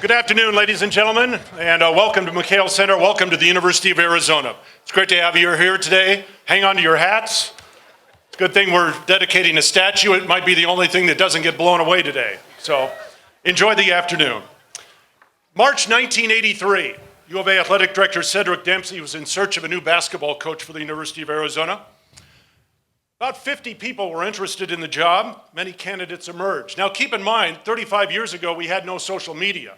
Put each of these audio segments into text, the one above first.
Good afternoon, ladies and gentlemen, and welcome to McKale Center. Welcome to the University of Arizona. It's great to have you here today. Hang on to your hats. It's a good thing we're dedicating a statue. It might be the only thing that doesn't get blown away today. So enjoy the afternoon. March 1983, U of A Athletic Director Cedric Dempsey was in search of a new basketball coach for the University of Arizona. About 50 people were interested in the job. Many candidates emerged. Now keep in mind, 35 years ago, we had no social media.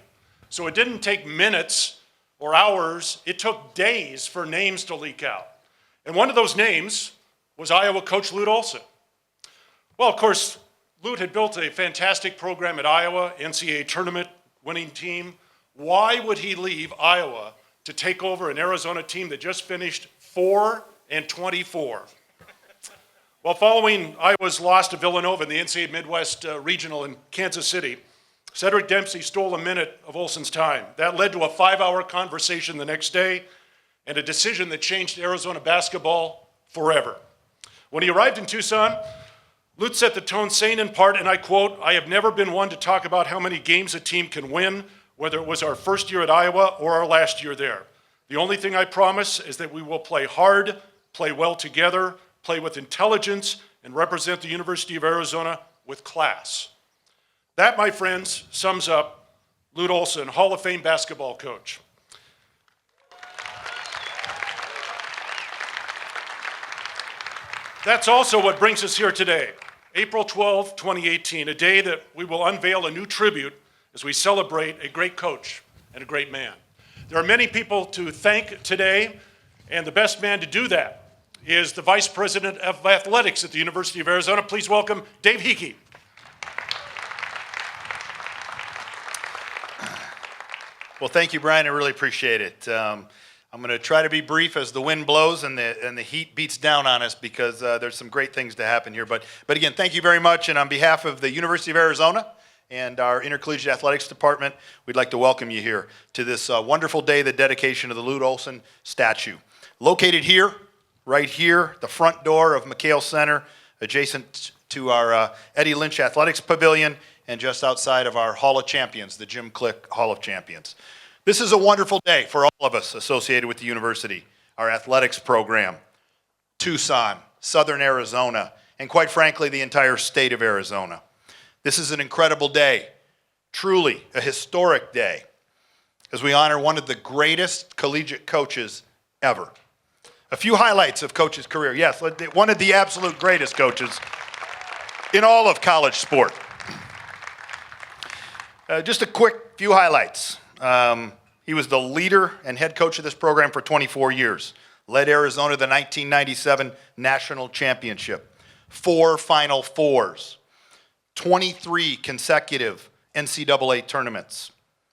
So it didn't take minutes or hours. It took days for names to leak out. And one of those names was Iowa coach Lute Olson. Well, of course, Lute had built a fantastic program at Iowa, NCAA tournament winning team. Why would he leave Iowa to take over an Arizona team that just finished 4-24? Well, following Iowa's loss to Villanova in the NCAA Midwest Regional in Kansas City, Cedric Dempsey stole a minute of Olson's time. That led to a 5-hour conversation the next day and a decision that changed Arizona basketball forever. When he arrived in Tucson, Lute set the tone, saying in part, and I quote, "I have never been one to talk about how many games a team can win, whether it was our first year at Iowa or our last year there. The only thing I promise is that we will play hard, play well together, play with intelligence, and represent the University of Arizona with class." That, my friends, sums up Lute Olson, Hall of Fame basketball coach. That's also what brings us here today, April 12, 2018, a day that we will unveil a new tribute as we celebrate a great coach and a great man. There are many people to thank today, and the best man to do that is the Vice President of Athletics at the University of Arizona. Please welcome Dave Hickey. Well, thank you, Brian. I really appreciate it. I'm going to try to be brief as the wind blows and the heat beats down on us because there's some great things to happen here. But again, thank you very much. And on behalf of the University of Arizona and our Intercollegiate Athletics Department, we'd like to welcome you here to this wonderful day, the dedication of the Lute Olson statue. Located here, right here, the front door of McKale Center, adjacent to our Eddie Lynch Athletics Pavilion, and just outside of our Hall of Champions, the Jim Click Hall of Champions. This is a wonderful day for all of us associated with the university, our athletics program, Tucson, Southern Arizona, and quite frankly, the entire state of Arizona. This is an incredible day, truly a historic day, as we honor one of the greatest collegiate coaches ever. A few highlights of Coach's career. Yes, one of the absolute greatest coaches in all of college sport. Just a quick few highlights. He was the leader and head coach of this program for 24 years. Led Arizona to the 1997 National Championship. 4 Final Fours. 23 consecutive NCAA tournaments.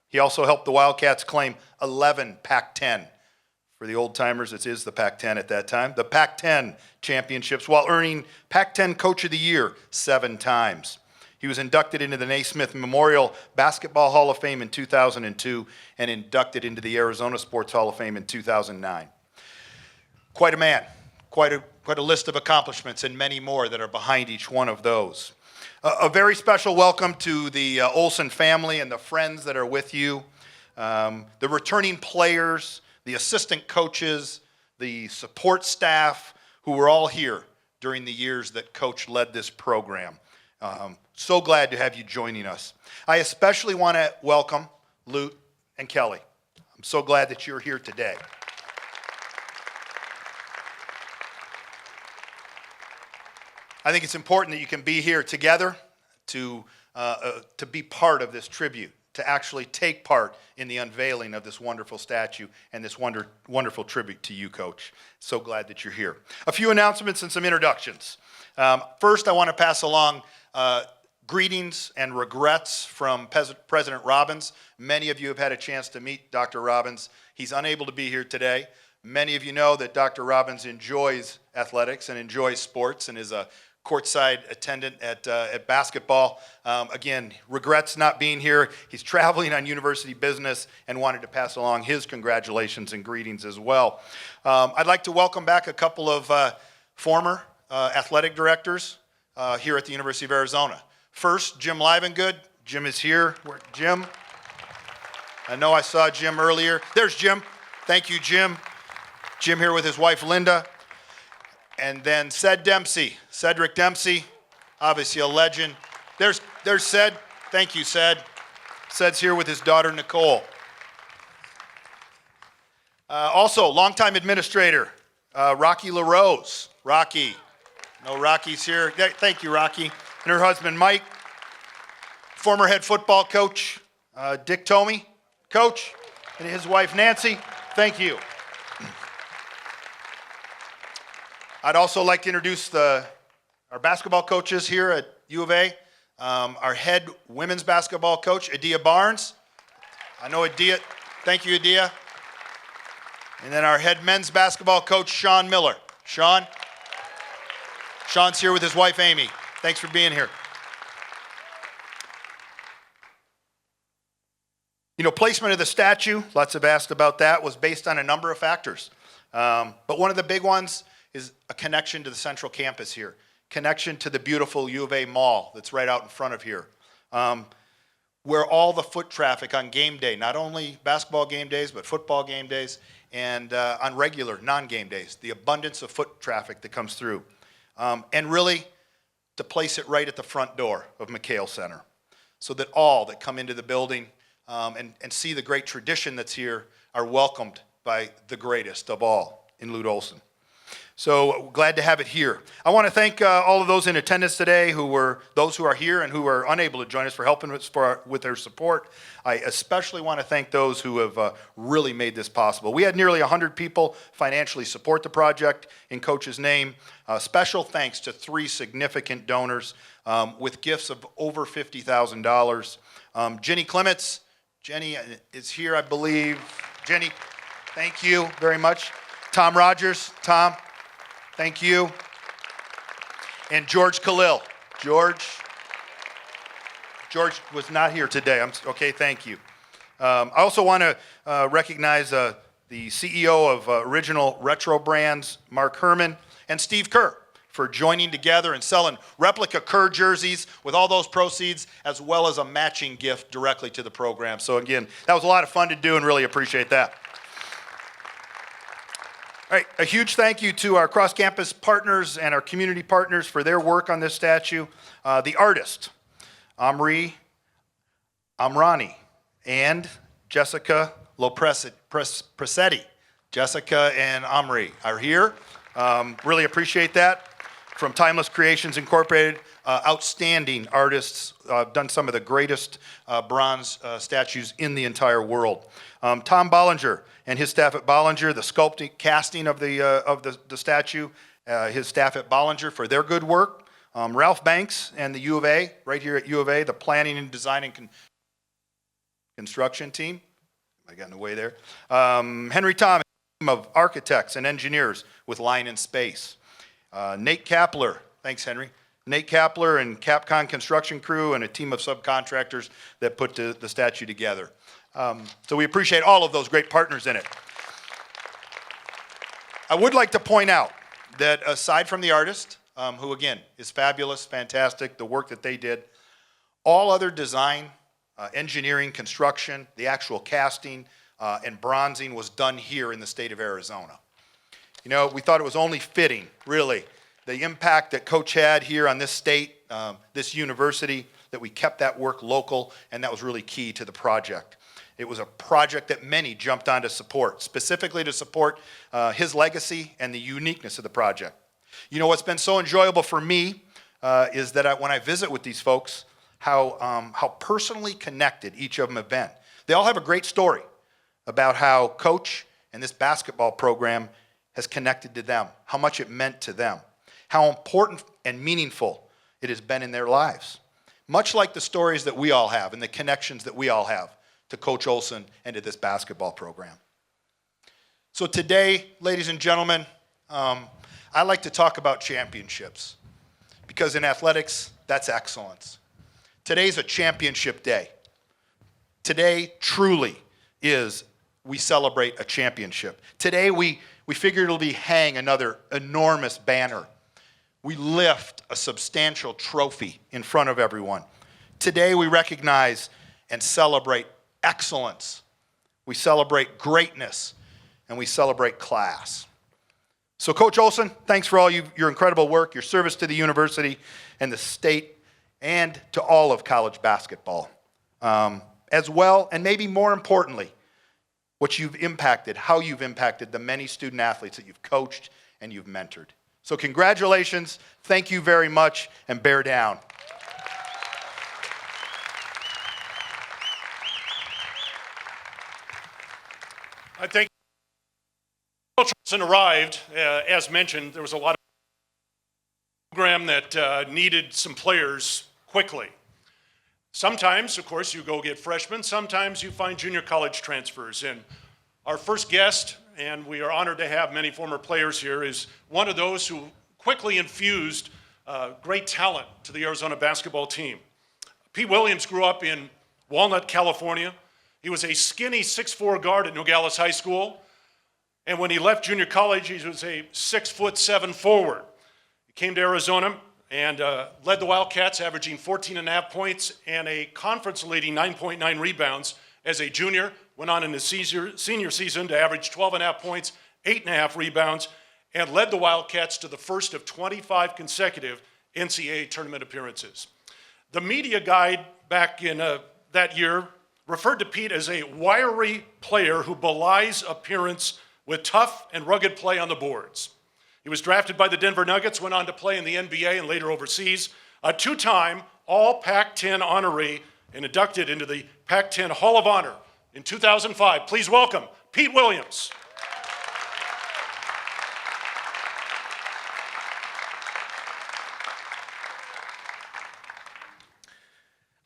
He also helped the Wildcats claim 11 Pac-10. For the old-timers, it is the Pac-10 at that time. The Pac-10 championships while earning Pac-10 Coach of the Year 7 times. He was inducted into the Naismith Memorial Basketball Hall of Fame in 2002 and inducted into the Arizona Sports Hall of Fame in 2009. Quite a man, quite a list of accomplishments and many more that are behind each one of those. A very special welcome to the Olsen family and the friends that are with you, the returning players, the assistant coaches, the support staff who were all here during the years that Coach led this program. So glad to have you joining us. I especially want to welcome Lute and Kelly. I'm so glad that you're here today. I think it's important that you can be here together to be part of this tribute, to actually take part in the unveiling of this wonderful statue and this wonderful tribute to you, Coach. So glad that you're here. A few announcements and some introductions. First, I want to pass along greetings and regrets from President Robbins. Many of you have had a chance to meet Dr. Robbins. He's unable to be here today. Many of you know that Dr. Robbins enjoys athletics and enjoys sports and is a courtside attendant at basketball. Again, regrets not being here. He's traveling on university business and wanted to pass along his congratulations and greetings as well. I'd like to welcome back a couple of former athletic directors here at the University of Arizona. First, Jim Livengood. Jim is here. Jim. I know I saw Jim earlier. There's Jim. Thank you, Jim. Jim here with his wife, Linda. And then Cedric Dempsey, obviously a legend. There's Ced. Thank you, Ced. Ced's here with his daughter, Nicole. Also, longtime administrator, Rocky LaRose. Rocky. No, Rocky's here. Thank you, Rocky. And her husband, Mike. Former head football coach, Dick Tomey, coach, and his wife, Nancy. Thank you. I'd also like to introduce our basketball coaches here at U of A. Our head women's basketball coach, Adia Barnes. I know Adia. Thank you, Adia. And then our head men's basketball coach, Sean Miller. Sean's here with his wife, Amy. Thanks for being here. You know, placement of the statue, lots have asked about that, was based on a number of factors. But one of the big ones is a connection to the central campus here, connection to the beautiful U of A mall that's right out in front of here, where all the foot traffic on game day, not only basketball game days, but football game days, and on regular non-game days, the abundance of foot traffic that comes through. And really, to place it right at the front door of McHale Center, so that all that come into the building and see the great tradition that's here are welcomed by the greatest of all in Lute Olson. So glad to have it here. I want to thank all of those in attendance today, those who are here and who are unable to join us, for helping us with their support. I especially want to thank those who have really made this possible. We had nearly 100 people financially support the project in Coach's name. Special thanks to 3 significant donors with gifts of over $50,000. Jenny Clements. Jenny is here, I believe. Jenny, thank you very much. Tom Rogers. Tom, thank you. And George Khalil. George was not here today. Okay, thank you. I also want to recognize the CEO of Original Retro Brands, Mark Herman, and Steve Kerr, for joining together and selling replica Kerr jerseys with all those proceeds, as well as a matching gift directly to the program. So again, that was a lot of fun to do, and really appreciate that. All right, a huge thank you to our cross-campus partners and our community partners for their work on this statue. The artist, Amrani, and Jessica Lopresetti. Jessica and Amri are here. Really appreciate that. From Timeless Creations Incorporated, outstanding artists, done some of the greatest bronze statues in the entire world. Tom Bollinger and his staff at Bollinger, the sculpting, casting of the statue, his staff at Bollinger for their good work. Ralph Banks and the U of A, right here at U of A, the planning and design and construction team. I got in the way there. Henry Thomas, team of architects and engineers with Line and Space. Nate Kapler, thanks Henry. Nate Kapler and Capcon construction crew and a team of subcontractors that put the statue together. So we appreciate all of those great partners in it. I would like to point out that aside from the artist, who again is fabulous, fantastic, the work that they did, all other design, engineering, construction, the actual casting, and bronzing was done here in the state of Arizona. You know, we thought it was only fitting, really, the impact that Coach had here on this state, this university, that we kept that work local, and that was really key to the project. It was a project that many jumped on to support, specifically to support his legacy and the uniqueness of the project. You know, what's been so enjoyable for me is that when I visit with these folks, how personally connected each of them have been. They all have a great story about how Coach and this basketball program has connected to them, how much it meant to them, how important and meaningful it has been in their lives. Much like the stories that we all have and the connections that we all have to Coach Olson and to this basketball program. So today, ladies and gentlemen, I like to talk about championships, because in athletics, that's excellence. Today's a championship day. Today truly is, we celebrate a championship. Today we figuratively hang another enormous banner. We lift a substantial trophy in front of everyone. Today we recognize and celebrate excellence we celebrate greatness, and we celebrate class. So Coach Olson, thanks for all your incredible work, your service to the university and the state, and to all of college basketball. As well, and maybe more importantly, what you've impacted, how you've impacted the many student athletes that you've coached and you've mentored. So congratulations, thank you very much, and bear down. I think Coach Olson arrived, as mentioned, there was a lot of program that needed some players quickly. Sometimes, of course, you go get freshmen. Sometimes you find junior college transfers. And our first guest, and we are honored to have many former players here, is one of those who quickly infused great talent to the Arizona basketball team. Pete Williams grew up in Walnut, California. He was a skinny 6'4" guard at Nogales High School. And when he left junior college, he was a 6'7" forward. He came to Arizona and led the Wildcats, averaging 14.5 points and a conference-leading 9.9 rebounds as a junior. Went on in his senior season to average 12.5 points, 8.5 rebounds, and led the Wildcats to the first of 25 consecutive NCAA tournament appearances. The media guide back in that year referred to Pete as a wiry player who belies appearance with tough and rugged play on the boards. He was drafted by the Denver Nuggets, went on to play in the NBA and later overseas, a two-time All-Pac-10 honoree and inducted into the Pac-10 Hall of Honor in 2005. Please welcome Pete Williams.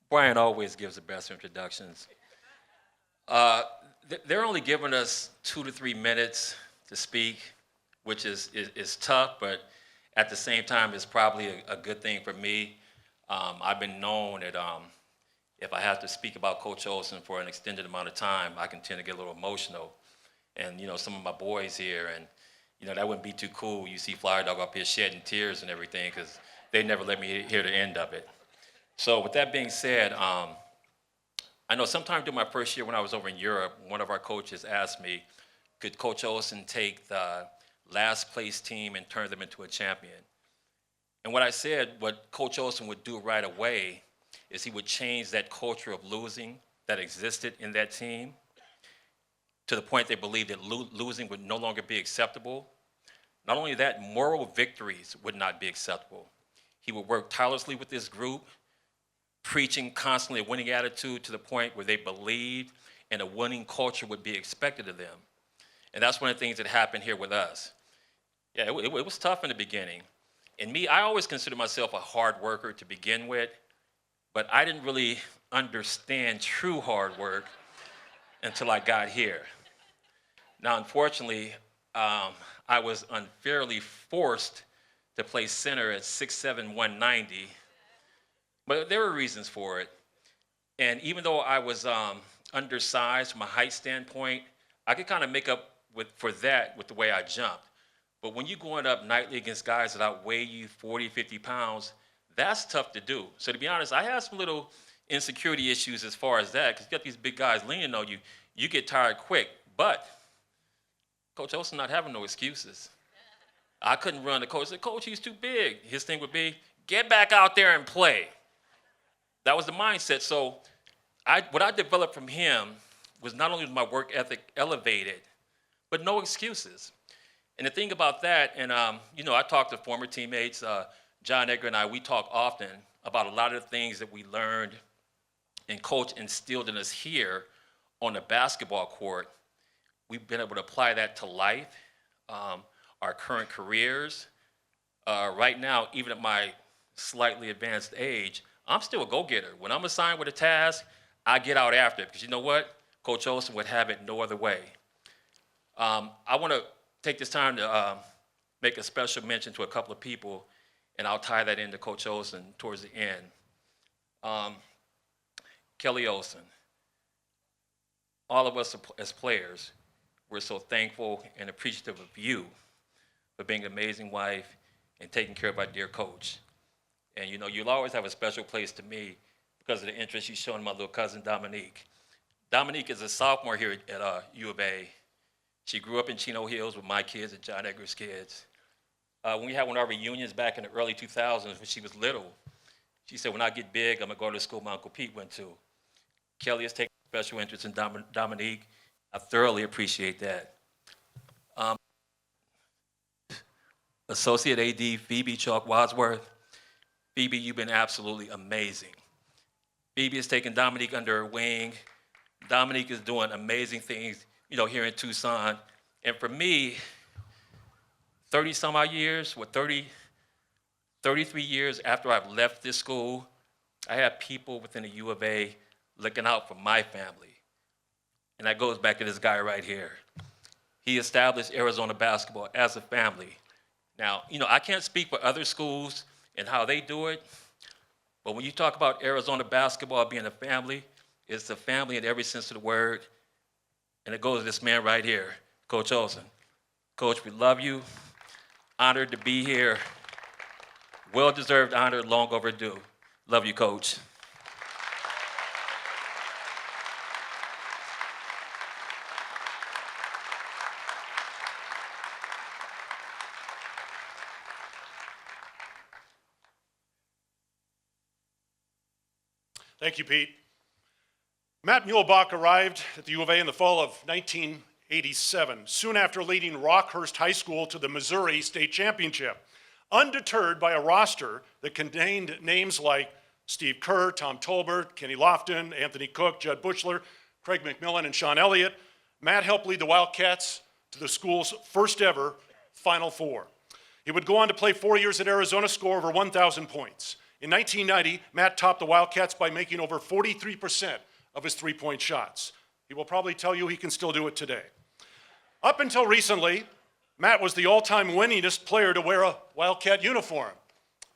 Brian always gives the best introductions. They're only giving us 2 to 3 minutes to speak, which is tough, but at the same time, it's probably a good thing for me. I've been known that if I have to speak about Coach Olson for an extended amount of time, I can tend to get a little emotional. And, some of my boys here, and, that wouldn't be too cool. You see Flyer Dog up here shedding tears and everything because they never let me hear the end of it. So with that being said, I know sometime during my first year when I was over in Europe, one of our coaches asked me, could Coach Olson take the last place team and turn them into a champion? And what I said, what Coach Olson would do right away is he would change that culture of losing that existed in that team to the point they believed that losing would no longer be acceptable. Not only that, moral victories would not be acceptable. He would work tirelessly with this group, preaching constantly a winning attitude to the point where they believed and a winning culture would be expected of them. And that's one of the things that happened here with us. Yeah, it was tough in the beginning. And me, I always considered myself a hard worker to begin with, but I didn't really understand true hard work until I got here. Now, unfortunately, I was unfairly forced to play center at 6'7", 190, but there were reasons for it. And even though I was undersized from a height standpoint, I could kind of make up for that with the way I jumped. But when you're going up nightly against guys that outweigh you 40, 50 pounds, that's tough to do. So to be honest, I had some little insecurity issues as far as that, because you got these big guys leaning on you, you get tired quick. But Coach Olson not having no excuses. I couldn't run. The coach said, Coach, he's too big. His thing would be, get back out there and play. That was the mindset. So what I developed from him was not only was my work ethic elevated, but no excuses. And the thing about that, and I talk to former teammates, John Edgar and I, we talk often about a lot of the things that we learned and Coach instilled in us here on the basketball court. We've been able to apply that to life, our current careers. Right now, even at my slightly advanced age, I'm still a go-getter. When I'm assigned with a task, I get out after it, because you know what? Coach Olson would have it no other way. I want to take this time to make a special mention to a couple of people, and I'll tie that into Coach Olson towards the end. Kelly Olson. All of us as players, we're so thankful and appreciative of you for being an amazing wife and taking care of our dear coach. And you'll always have a special place to me because of the interest you show in my little cousin Dominique. Dominique is a sophomore here at U of A. She grew up in Chino Hills with my kids and John Edgar's kids. When we had one of our reunions back in the early 2000s when she was little, she said, when I get big, I'm going to go to the school my Uncle Pete went to. Kelly has taken special interest in Dominique. I thoroughly appreciate that. Associate AD Phoebe Chalk Wadsworth. Phoebe, you've been absolutely amazing. Phoebe has taken Dominique under her wing. Dominique is doing amazing things, here in Tucson. And for me, 30 some odd years, 33 years after I've left this school, I have people within the U of A looking out for my family. And that goes back to this guy right here. He established Arizona basketball as a family. Now, I can't speak for other schools and how they do it, but when you talk about Arizona basketball being a family, it's a family in every sense of the word. And it goes to this man right here, Coach Olson. Coach, we love you. Honored to be here. Well-deserved honor, long overdue. Love you, Coach. Thank you, Pete. Matt Muehlbach arrived at the U of A in the fall of 1987, soon after leading Rockhurst High School to the Missouri State Championship, undeterred by a roster that contained names like Steve Kerr, Tom Tolbert, Kenny Lofton, Anthony Cook, Judd Bushler, Craig McMillan, and Sean Elliott. Matt helped lead the Wildcats to the school's first ever Final Four. He would go on to play 4 years at Arizona, score over 1,000 points. In 1990, Matt topped the Wildcats by making over 43% of his three-point shots. He will probably tell you he can still do it today. Up until recently, Matt was the all-time winningest player to wear a Wildcat uniform.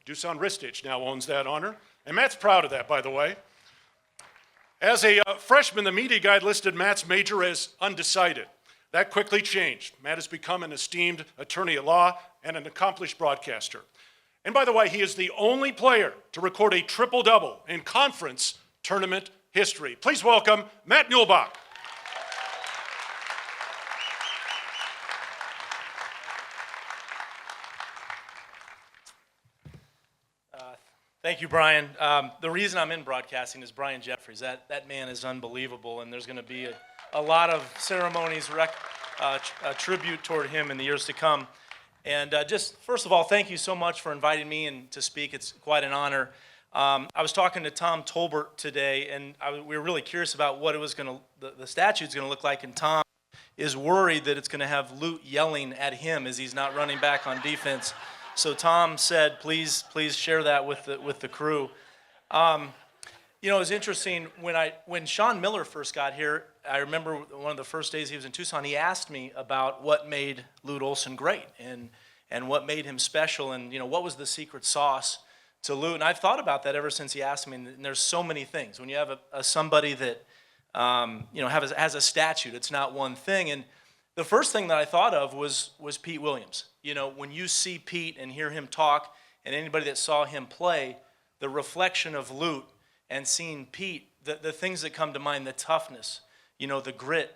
Dusan Ristich now owns that honor, and Matt's proud of that, by the way. As a freshman, the media guide listed Matt's major as undecided. That quickly changed. Matt has become an esteemed attorney at law and an accomplished broadcaster. And by the way, he is the only player to record a triple-double in conference tournament history. Please welcome Matt Muehlbach. Thank you, Brian. The reason I'm in broadcasting is Brian Jeffries. That man is unbelievable, and there's going to be a lot of ceremonies, a tribute toward him in the years to come. And just first of all, thank you so much for inviting me and to speak. It's quite an honor. I was talking to Tom Tolbert today, and we were really curious about what it was the statute's going to look like. And Tom is worried that it's going to have Lute yelling at him as he's not running back on defense. So Tom said, please share that with the crew. It was interesting when Sean Miller first got here. I remember one of the first days he was in Tucson. He asked me about what made Lewd Olsen great and what made him special, and what was the secret sauce to Lewd. And I've thought about that ever since he asked me. And there's so many things when you have somebody that has a statute. It's not one thing. And the first thing that I thought of was Pete Williams. When you see Pete and hear him talk, and anybody that saw him play, the reflection of Lute and seeing Pete, the things that come to mind, the toughness, the grit.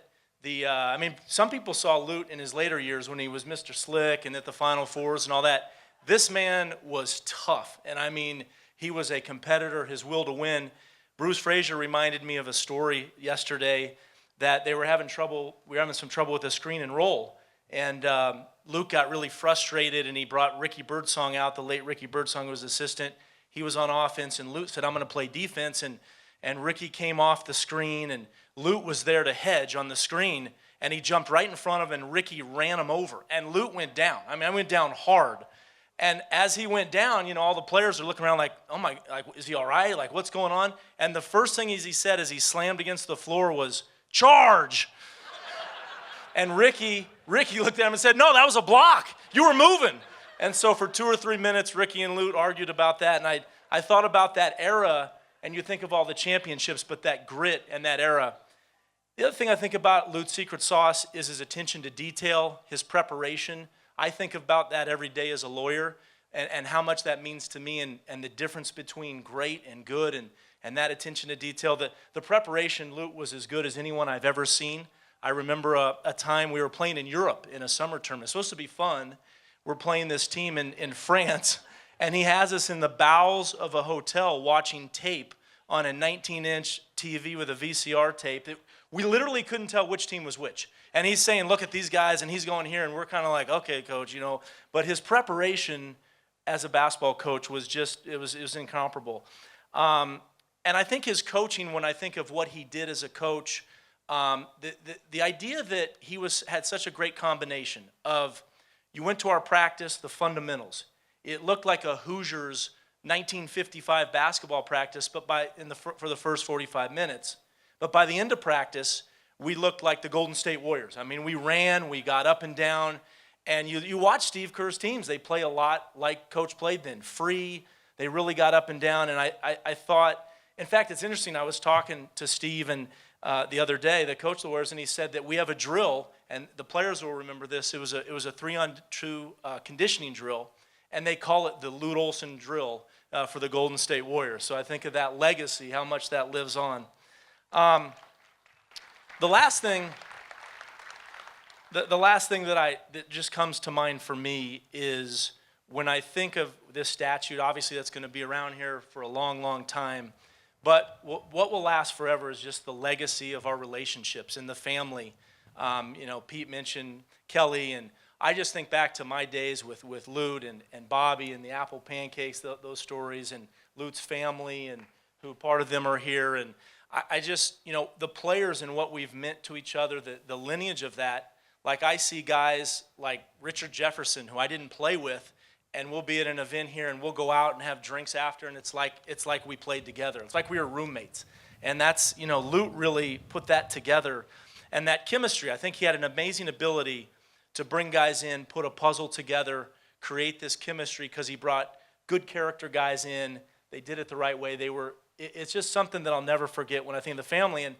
Some people saw Lute in his later years when he was Mr. Slick and at the Final Fours and all that. This man was tough, and he was a competitor, his will to win. Bruce Frazier reminded me of a story yesterday that we were having some trouble with the screen and roll, and Luke got really frustrated, and he brought Ricky Birdsong out. The late Ricky Birdsong was assistant. He was on offense, and Lute said, I'm going to play defense, and Ricky came off the screen, and Lute was there to hedge on the screen, and he jumped right in front of him, and Ricky ran him over, and Lute went down. I went down hard. And as he went down, all the players are looking around like, oh my, is he all right? Like, what's going on? And the first thing he said as he slammed against the floor was, charge! And Ricky looked at him and said, no, that was a block. You were moving. And so for 2 or 3 minutes, Ricky and Lute argued about that. And I thought about that era, and you think of all the championships, but that grit and that era. The other thing I think about Lute's secret sauce is his attention to detail, his preparation. I think about that every day as a lawyer and how much that means to me and the difference between great and good. and that attention to detail. The preparation, Lute, was as good as anyone I've ever seen. I remember a time we were playing in Europe in a summer tournament. It's supposed to be fun. We're playing this team in France, and he has us in the bowels of a hotel watching tape on a 19-inch TV with a VCR tape. We literally couldn't tell which team was which. And he's saying, look at these guys, and he's going here, and we're kind of like, okay, coach, But his preparation as a basketball coach was just, it was incomparable. And I think his coaching, when I think of what he did as a coach, the idea that he had such a great combination of, you went to our practice, the fundamentals. It looked like a Hoosiers 1955 basketball practice, but for the first 45 minutes. But by the end of practice, we looked like the Golden State Warriors. I mean, we ran, we got up and down, and you watch Steve Kerr's teams. They play a lot like Coach played then, free. They really got up and down, and I thought, in fact, it's interesting. I was talking to Steve and the other day, the coach of the Warriors, and he said that we have a drill, and the players will remember this. It was a 3-on-2 conditioning drill, and they call it the Lewd Olson drill for the Golden State Warriors. So I think of that legacy, how much that lives on. The last thing that just comes to mind for me is when I think of this statute. Obviously, that's going to be around here for a long, long time. But what will last forever is just the legacy of our relationships in the family. Pete mentioned Kelly, and I just think back to my days with Lewd and Bobby and the apple pancakes, those stories, and Lute's family, and who part of them are here. And I just, the players and what we've meant to each other, the lineage of that. Like I see guys like Richard Jefferson, who I didn't play with, and we'll be at an event here, and we'll go out and have drinks after, and it's like we played together. It's like we were roommates. And that's, Lute really put that together. And that chemistry, I think he had an amazing ability to bring guys in, put a puzzle together, create this chemistry, because he brought good character guys in. They did it the right way. It's just something that I'll never forget when I think of the family. And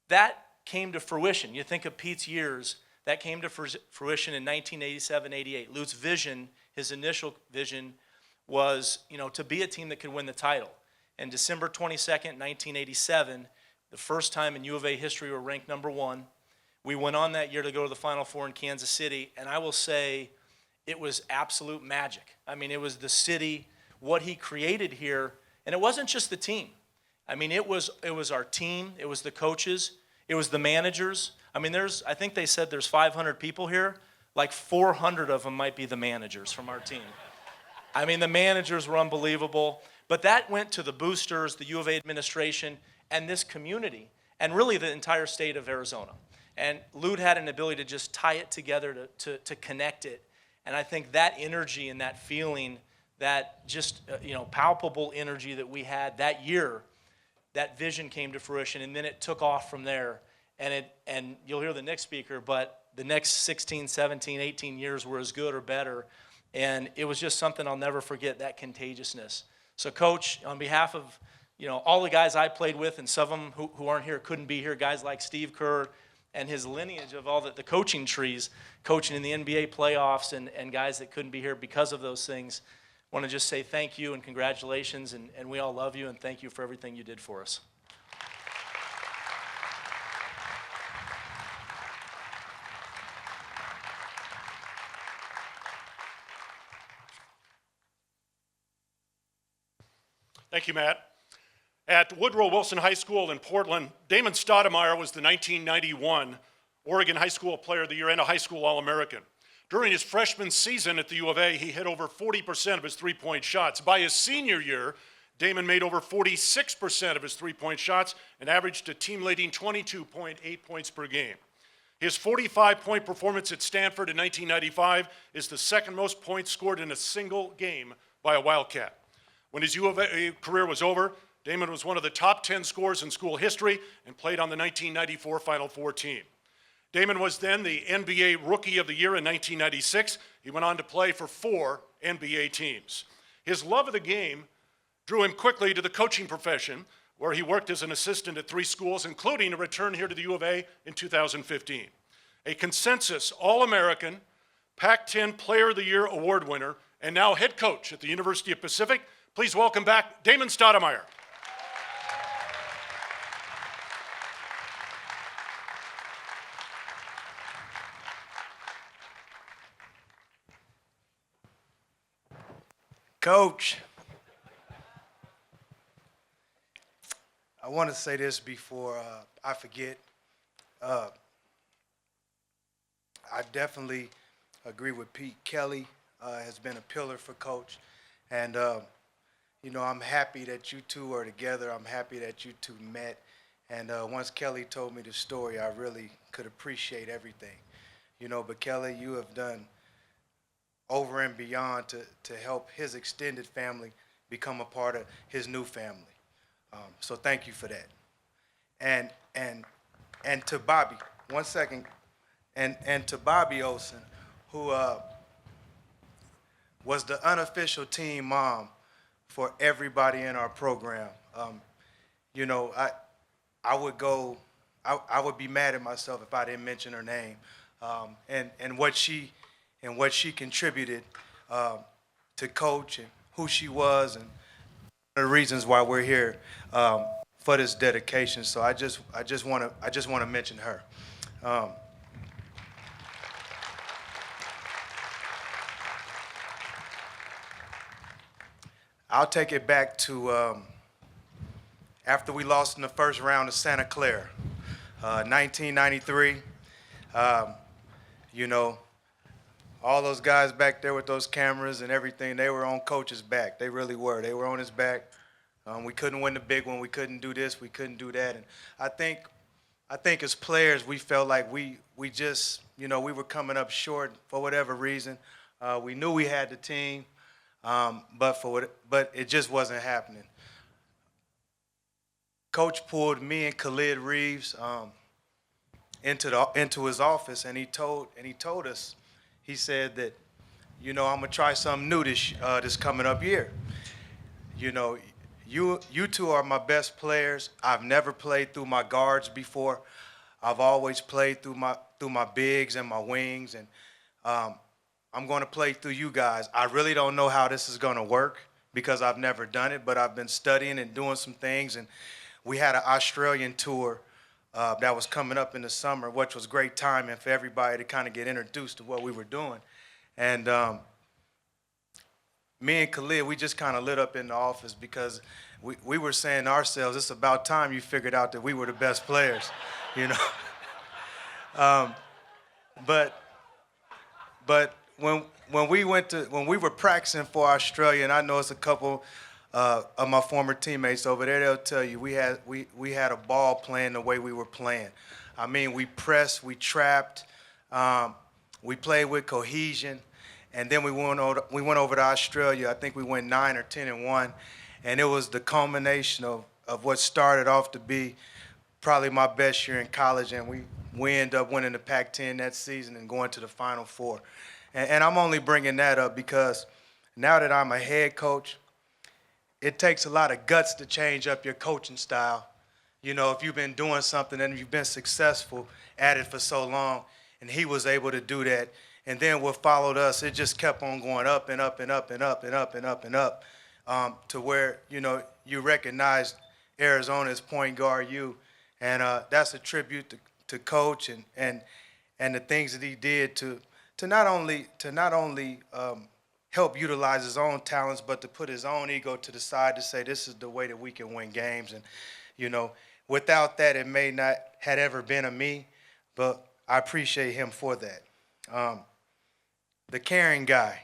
that came to fruition. You think of Pete's years, that came to fruition in 1987-88. Lute's vision, his initial vision, was to be a team that could win the title. And December 22nd, 1987, the first time in U of A history we were ranked number 1. We went on that year to go to the Final Four in Kansas City, and I will say it was absolute magic. I mean, it was the city, what he created here, and it wasn't just the team. I mean, it was our team, it was the coaches, it was the managers. I mean, I think they said there's 500 people here, like 400 of them might be the managers from our team. I mean, the managers were unbelievable, but that went to the boosters, the U of A administration, and this community, and really the entire state of Arizona. And Lute had an ability to just tie it together, to connect it. And I think that energy and that feeling, that just palpable energy that we had that year, that vision came to fruition, and then it took off from there. And you'll hear the next speaker, but the next 16, 17, 18 years were as good or better. And it was just something I'll never forget, that contagiousness. So, Coach, on behalf of all the guys I played with, and some of them who aren't here, couldn't be here, guys like Steve Kerr and his lineage of all the coaching trees, coaching in the NBA playoffs, and guys that couldn't be here because of those things, I want to just say thank you and congratulations, and we all love you, and thank you for everything you did for us. Thank you, Matt. At Woodrow Wilson High School in Portland, Damon Stoudamire was the 1991 Oregon High School Player of the Year and a high school All-American. During his freshman season at the U of A, he hit over 40% of his three-point shots. By his senior year, Damon made over 46% of his three-point shots and averaged a team-leading 22.8 points per game. His 45-point performance at Stanford in 1995 is the second most points scored in a single game by a Wildcat. When his U of A career was over, Damon was one of the top 10 scorers in school history and played on the 1994 Final Four team. Damon was then the NBA Rookie of the Year in 1996. He went on to play for 4 NBA teams. His love of the game drew him quickly to the coaching profession, where he worked as an assistant at 3 schools, including a return here to the U of A in 2015. A consensus All-American, Pac-10 Player of the Year award winner, and now head coach at the University of Pacific. Please welcome back Damon Stoudamire. Coach, I want to say this before I forget. I definitely agree with Pete. Kelly has been a pillar for Coach. And, you know, I'm happy that you two are together. I'm happy that you two met. And once Kelly told me the story, I really could appreciate everything. You know, but Kelly, you have done over and beyond to help his extended family become a part of his new family. So thank you for that. And to Bobby, 1 second, and to Bobby Olson, who was the unofficial team mom for everybody in our program. You know, I would be mad at myself if I didn't mention her name, and what she contributed to Coach and who she was, and the reasons why we're here for this dedication. So I just want to mention her. I'll take it back to after we lost in the first round of Santa Clara, 1993. You know, all those guys back there with those cameras and everything, they were on Coach's back. They really were. They were on his back. We couldn't win the big one. We couldn't do this. We couldn't do that. And I think as players, we felt like we just, you know, we were coming up short for whatever reason. We knew we had the team, but it just wasn't happening. Coach pulled me and Khalid Reeves into his office, and he told us, he said that, you know, I'm gonna try something new this coming up year. You know, you two are my best players. I've never played through my guards before. I've always played through my bigs and my wings, and I'm going to play through you guys. I really don't know how this is going to work because I've never done it, but I've been studying and doing some things, and we had an Australian tour that was coming up in the summer, which was great timing for everybody to kind of get introduced to what we were doing. And me and Khalid, we just kind of lit up in the office because we were saying to ourselves, it's about time you figured out that we were the best players, you know. But when we were practicing for Australia, and I know it's a couple of my former teammates over there, they'll tell you we had a ball playing the way we were playing. I mean, we pressed, we trapped, we played with cohesion. And then we went over to Australia. I think we went 9 or 10-1, and it was the culmination of what started off to be probably my best year in college. And we ended up winning the Pac-10 that season and going to the Final Four. And I'm only bringing that up because now that I'm a head coach, it takes a lot of guts to change up your coaching style. You know, if you've been doing something and you've been successful at it for so long, and he was able to do that. And then what followed us, it just kept on going up and up and up and up and up and up and up to where, you know, you recognized Arizona's point guard you. And that's a tribute to Coach and the things that he did to not only help utilize his own talents, but to put his own ego to the side to say this is the way that we can win games. And, you know, without that, it may not had ever been a me, but I appreciate him for that. The caring guy,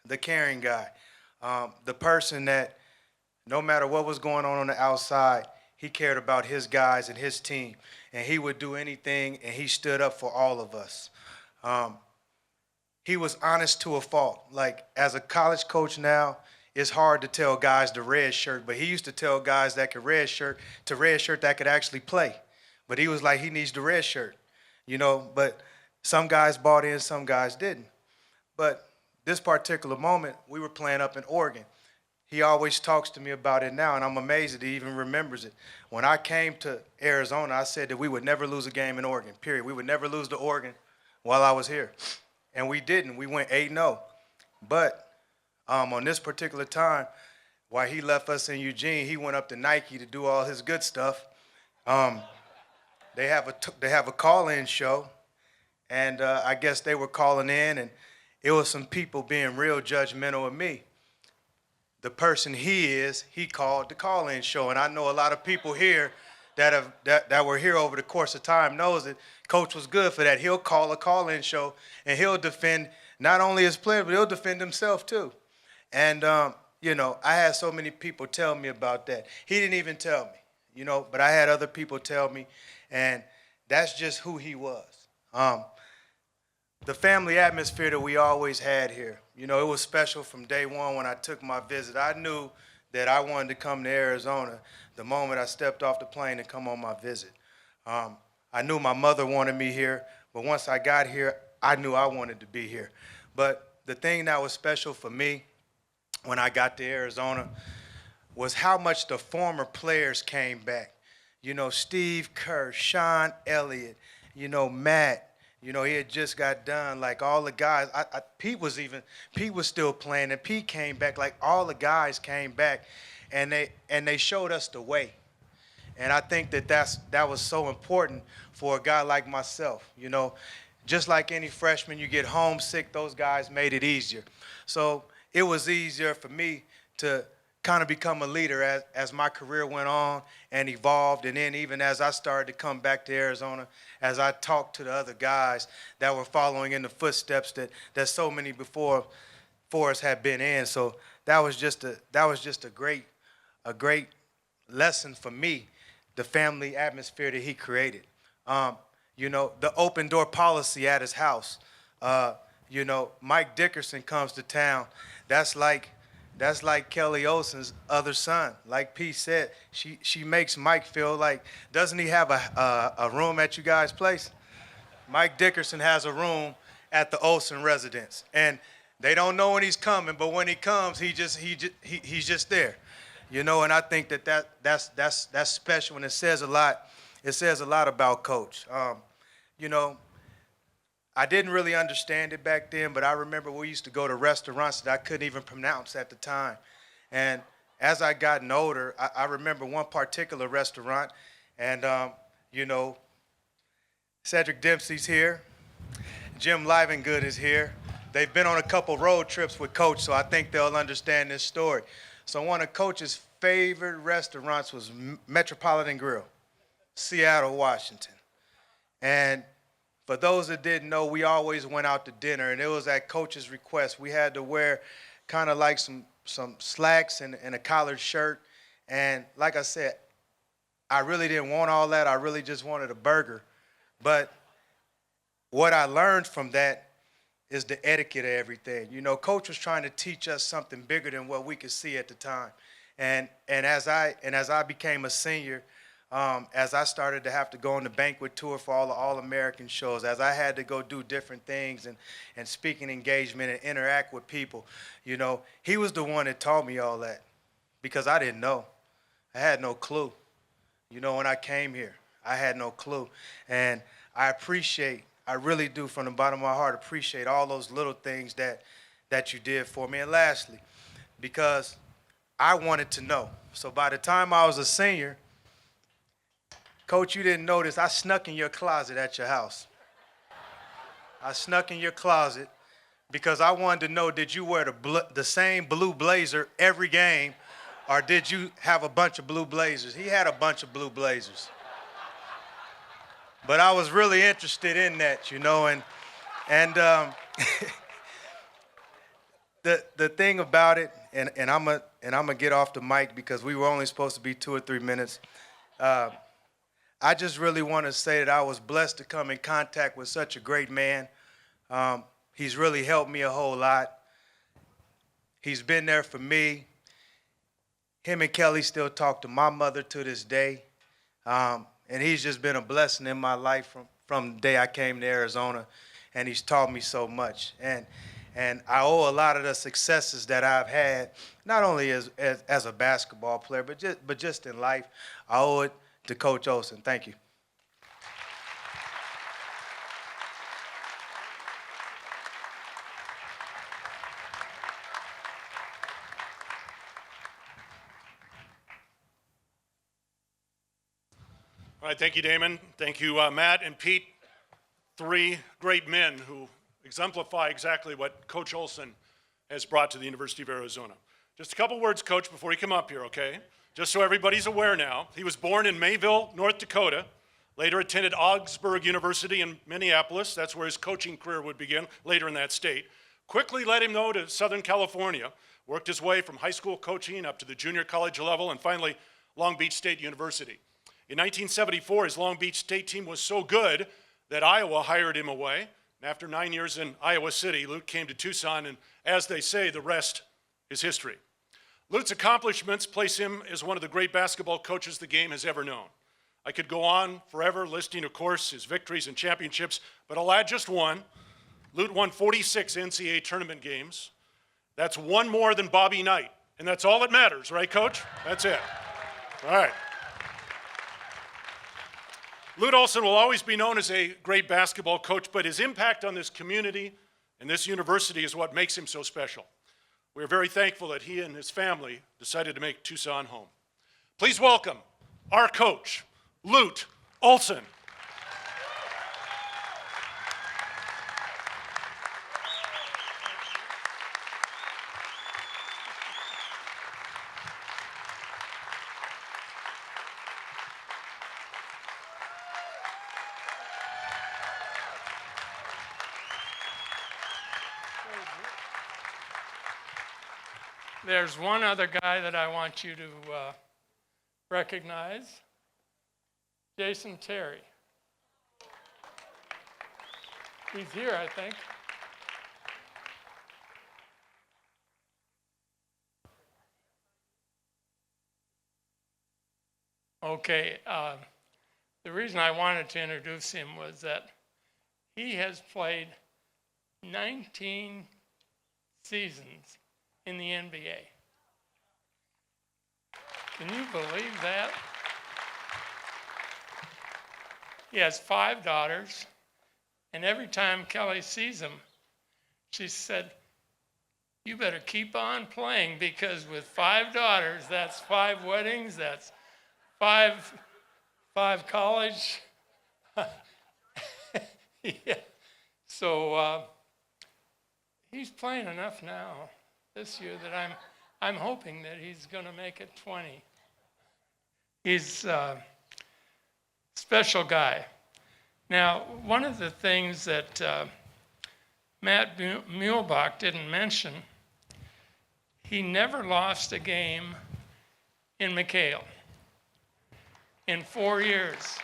the person that no matter what was going on the outside, he cared about his guys and his team, and he would do anything, and he stood up for all of us. He was honest to a fault. Like, as a college coach now, it's hard to tell guys to red shirt, but he used to tell guys that could red shirt that could actually play. But he was like, he needs the red shirt, you know, but some guys bought in, some guys didn't. But this particular moment, we were playing up in Oregon. He always talks to me about it now, and I'm amazed that he even remembers it. When I came to Arizona, I said that we would never lose a game in Oregon, period. We would never lose to Oregon while I was here. And we didn't. We went 8-0. But on this particular time, while he left us in Eugene, he went up to Nike to do all his good stuff. They have a call-in show. And I guess they were calling in, and it was some people being real judgmental of me. the person he called the call-in show. And I know a lot of people here that were here over the course of time knows that Coach was good for that. He'll call a call-in show, and he'll defend not only his players, but he'll defend himself too. And, you know, I had so many people tell me about that. He didn't even tell me, you know, but I had other people tell me, and that's just who he was. The family atmosphere that we always had here, you know, it was special from day one when I took my visit. I knew that I wanted to come to Arizona the moment I stepped off the plane and come on my visit. I knew my mother wanted me here, but once I got here, I knew I wanted to be here. But the thing that was special for me when I got to Arizona was how much the former players came back. You know, Steve Kerr, Sean Elliott, you know, Matt, you know, he had just got done. Like all the guys, Pete was still playing, and Pete came back. Like all the guys came back, and they showed us the way. And I think that was so important for a guy like myself. You know, just like any freshman, you get homesick. Those guys made it easier. So it was easier for me to kind of become a leader as my career went on and evolved. And then even as I started to come back to Arizona, as I talked to the other guys that were following in the footsteps that so many before us had been in. So that was just a great lesson for me, the family atmosphere that he created. You know, the open door policy at his house. You know, Mike Dickerson comes to town. That's like Kelly Olsen's other son. Like Pete said, she makes Mike feel like, doesn't he have a room at you guys' place? Mike Dickerson has a room at the Olsen residence, and they don't know when he's coming, but when he comes, he's just there, you know. And I think that's special, and it says a lot. It says a lot about Coach. You know, I didn't really understand it back then, but I remember we used to go to restaurants that I couldn't even pronounce at the time. And as I gotten older, I remember one particular restaurant, and, you know, Cedric Dempsey's here. Jim Livengood is here. They've been on a couple road trips with Coach, so I think they'll understand this story. So one of Coach's favorite restaurants was Metropolitan Grill, Seattle, Washington. And for those that didn't know, we always went out to dinner, and it was at Coach's request. We had to wear kind of like some slacks and a collared shirt. And like I said, I really didn't want all that. I really just wanted a burger. But what I learned from that is the etiquette of everything. You know, Coach was trying to teach us something bigger than what we could see at the time. And as I became a senior, as I started to have to go on the banquet tour for all the All-American shows, as I had to go do different things and speaking engagement and interact with people, you know, he was the one that taught me all that because I didn't know. I had no clue. You know, when I came here, I had no clue. And I really do from the bottom of my heart appreciate all those little things that you did for me. And lastly, because I wanted to know. So by the time I was a senior, Coach, you didn't notice, I snuck in your closet at your house. I snuck in your closet because I wanted to know, did you wear the same blue blazer every game, or did you have a bunch of blue blazers? He had a bunch of blue blazers. But I was really interested in that, you know, and the thing about it, and I'm gonna get off the mic because we were only supposed to be 2 or 3 minutes. I just really want to say that I was blessed to come in contact with such a great man. He's really helped me a whole lot. He's been there for me. Him and Kelly still talk to my mother to this day. And he's just been a blessing in my life from the day I came to Arizona, and he's taught me so much. And I owe a lot of the successes that I've had, not only as a basketball player, but just in life. I owe it to Coach Olsen. Thank you. All right, thank you, Damon. Thank you, Matt and Pete, 3 great men who exemplify exactly what Coach Olsen has brought to the University of Arizona. Just a couple words, Coach, before you come up here, okay? Just so everybody's aware now, he was born in Mayville, North Dakota, later attended Augsburg University in Minneapolis. That's where his coaching career would begin, later in that state. Quickly led him, though, to Southern California, worked his way from high school coaching up to the junior college level, and finally Long Beach State University. In 1974, his Long Beach State team was so good that Iowa hired him away. And after 9 years in Iowa City, Lute came to Tucson, and as they say, the rest is history. Lute's accomplishments place him as one of the great basketball coaches the game has ever known. I could go on forever listing, of course, his victories and championships, but I'll add just one. Lute won 46 NCAA tournament games. That's one more than Bobby Knight, and that's all that matters, right, Coach? That's it. All right. Lute Olson will always be known as a great basketball coach, but his impact on this community and this university is what makes him so special. We are very thankful that he and his family decided to make Tucson home. Please welcome our coach, Lute Olson. There's one other guy that I want you to recognize, Jason Terry. He's here, I think. Okay, the reason I wanted to introduce him was that he has played 19 seasons in the NBA. Can you believe that? He has 5 daughters, and every time Kelly sees him, she said, "You better keep on playing, because with 5 daughters, that's 5 weddings, that's five college." Yeah. So he's playing enough now this year that I'm hoping that he's going to make it 20. He's a special guy. Now, one of the things that Matt Muehlbach didn't mention, he never lost a game in McHale in 4 years.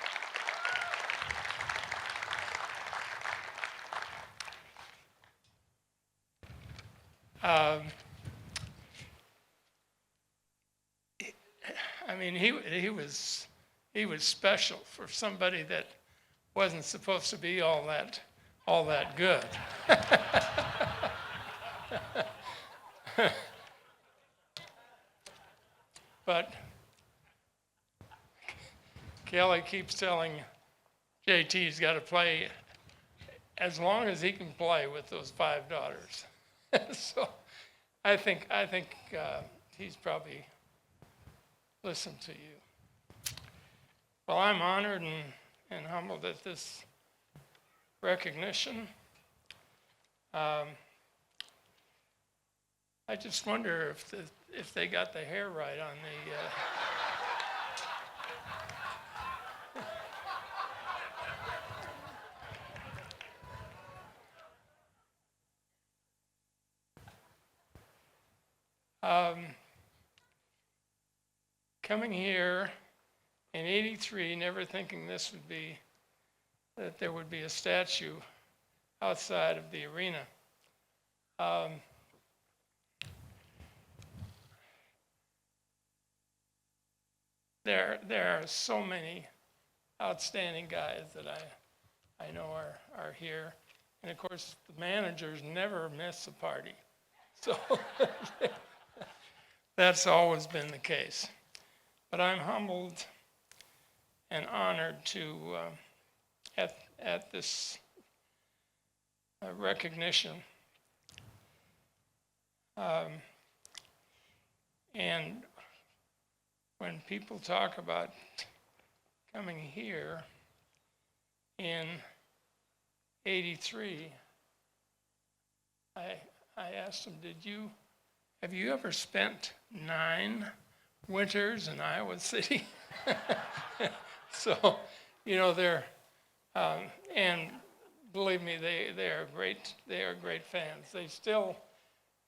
I mean, he was special for somebody that wasn't supposed to be all that good. But Kelly keeps telling JT he's got to play as long as he can play with those 5 daughters. So I think he's probably listened to you. Well, I'm honored and humbled at this recognition. I just wonder if they got the hair right on the. Coming here in '83, never thinking that there would be a statue outside of the arena. There are so many outstanding guys that I know are here. And of course, the managers never miss a party. So that's always been the case. But I'm humbled and honored to, at this recognition. And when people talk about coming here in '83, I asked them, did you have you ever spent 9 winters in Iowa City? So, they're, and believe me, they are great fans. They still,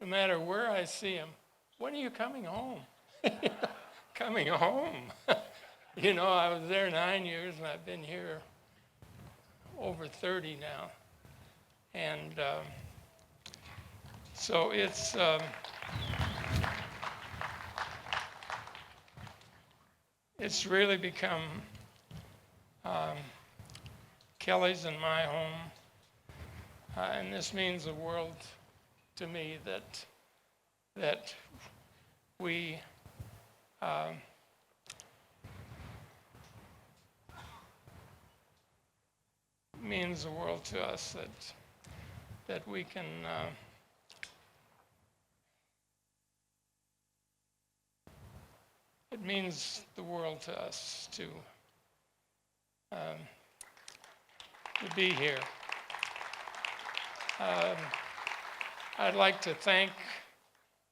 no matter where I see them, when are you coming home? Coming home. I was there 9 years, and I've been here over 30 now. And so it's really become Kelly's and my home, and this means the world to me that we means the world to us that we can it means the world to us to be here. I'd like to thank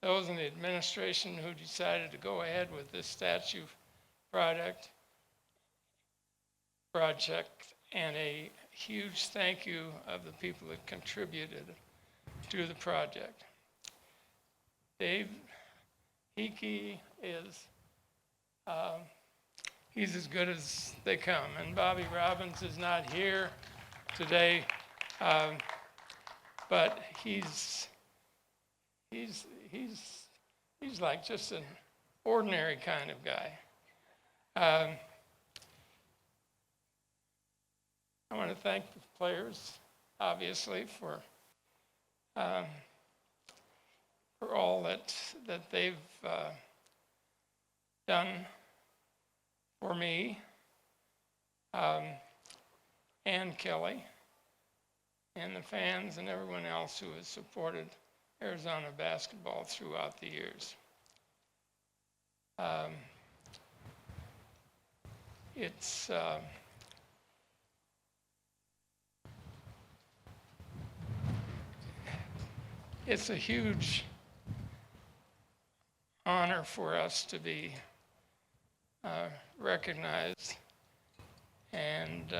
those in the administration who decided to go ahead with this statue project, and a huge thank you of the people that contributed to the project. Dave Hickey is, he's as good as they come, and Bobby Robbins is not here today, but he's like just an ordinary kind of guy. I want to thank the players, obviously, for all that they've done for me, and Kelly, and the fans, and everyone else who has supported Arizona basketball throughout the years. It's a huge honor for us to be recognized, and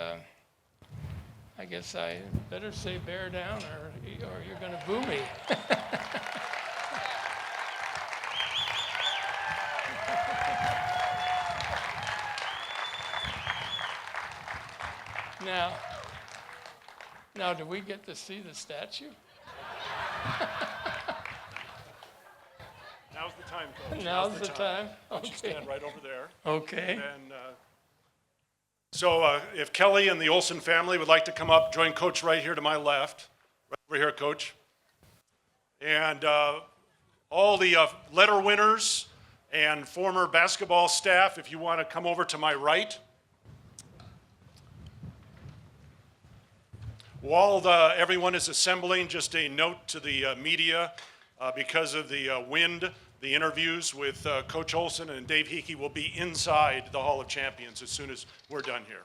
I guess I better say bear down, or you're going to boo me. Now, do we get to see the statue? Now's the time, Coach. Now's the time? Okay. Stand right over there. Okay. And so if Kelly and the Olsen family would like to come up, join Coach right here to my left. Right over here, Coach. And all the letter winners and former basketball staff, if you want to come over to my right. While everyone is assembling, just a note to the media, because of the wind, the interviews with Coach Olson and Dave Hickey will be inside the Hall of Champions as soon as we're done here.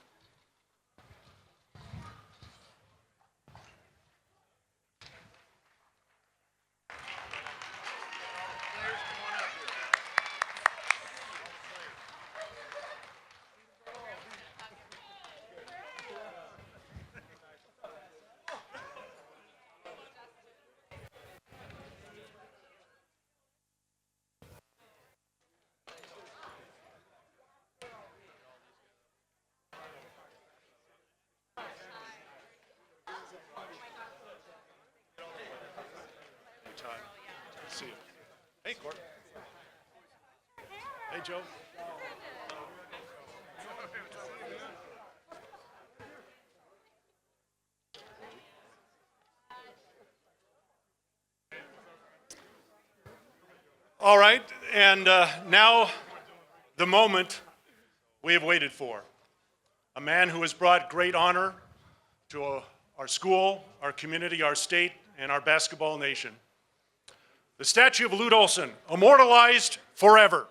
See you. Hey, Court. Hey, Joe. All right, and now the moment we have waited for. A man who has brought great honor to our school, our community, our state, and our basketball nation. The statue of Lewd Olsen, immortalized forever.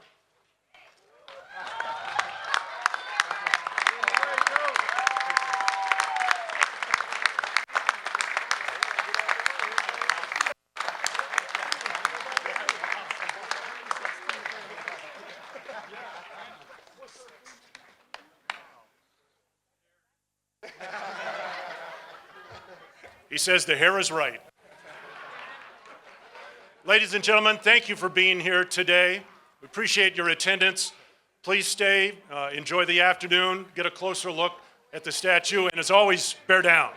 He says the hair is right. Ladies and gentlemen, thank you for being here today. We appreciate your attendance. Please stay, enjoy the afternoon, get a closer look at the statue, and as always, bear down.